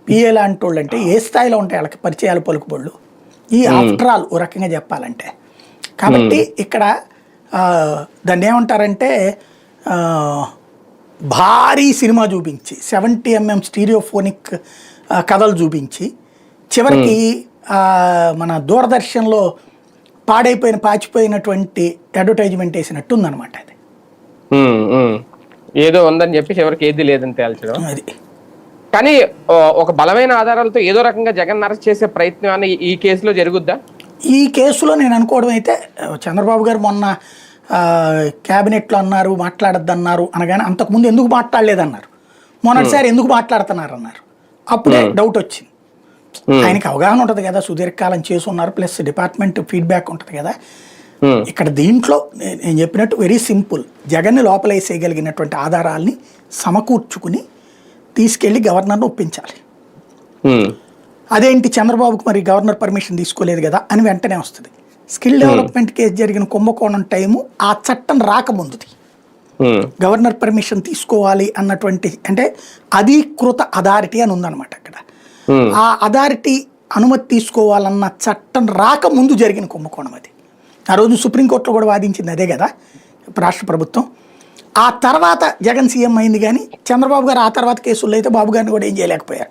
PA లాంటి వాళ్ళు అంటే ఏ స్థాయిలో ఉంటాయి వాళ్ళకి పరిచయాలు పలుకుబడులు ఈ ఆఫ్టర్ ఆల్ ఓ రకంగా చెప్పాలంటే. కాబట్టి ఇక్కడ దాన్ని ఏమంటారంటే భారీ సినిమా చూపించి 70mm స్టీరియోఫోనిక్ కథలు చూపించి చివరికి మన దూరదర్శన్లో పాచిపోయినటువంటి అడ్వర్టైజ్మెంట్ వేసినట్టు ఉందన్నమాట. అది ఏదో ఉందని చెప్పి చివరికి ఏది లేదని తేల్చడం. అది కానీ ఒక బలమైన ఆధారాలతో ఏదో రకంగా జగన్ అరెస్ట్ చేసే ప్రయత్నం అని ఈ కేసులో జరుగుద్దా? ఈ కేసులో నేను అనుకోవడం అయితే చంద్రబాబు గారు మొన్న క్యాబినెట్లో అన్నారు మాట్లాడద్దన్నారు అనగానే అంతకుముందు ఎందుకు మాట్లాడలేదన్నారు, మొన్నటిసారి ఎందుకు మాట్లాడుతున్నారు అన్నారు. అప్పుడే డౌట్ వచ్చింది. ఆయనకి అవగాహన ఉంటుంది కదా, సుదీర్ఘకాలం చేసి ఉన్నారు, ప్లస్ డిపార్ట్మెంట్ ఫీడ్బ్యాక్ ఉంటుంది కదా. ఇక్కడ దీంట్లో నేను చెప్పినట్టు వెరీ సింపుల్, జగన్ని లోపలేసేయగలిగినటువంటి ఆధారాల్ని సమకూర్చుకుని తీసుకెళ్లి గవర్నర్ను ఒప్పించాలి. అదేంటి చంద్రబాబుకు మరి గవర్నర్ పర్మిషన్ తీసుకోలేదు కదా అని వెంటనే వస్తుంది. స్కిల్ డెవలప్మెంట్ కేసు జరిగిన కుంభకోణం టైము ఆ చట్టం రాకముందుది. గవర్నర్ పర్మిషన్ తీసుకోవాలి అన్నటువంటి అంటే అధీకృత అథారిటీ అని ఉందన్నమాట అక్కడ. ఆ అథారిటీ అనుమతి తీసుకోవాలన్న చట్టం రాకముందు జరిగిన కుంభకోణం అది. ఆ రోజు సుప్రీంకోర్టులో కూడా వాదించింది అదే కదా రాష్ట్ర ప్రభుత్వం. ఆ తర్వాత జగన్ సీఎం అయింది, కానీ చంద్రబాబు గారు ఆ తర్వాత కేసుల్లో అయితే బాబు గారిని కూడా ఏం చేయలేకపోయారు.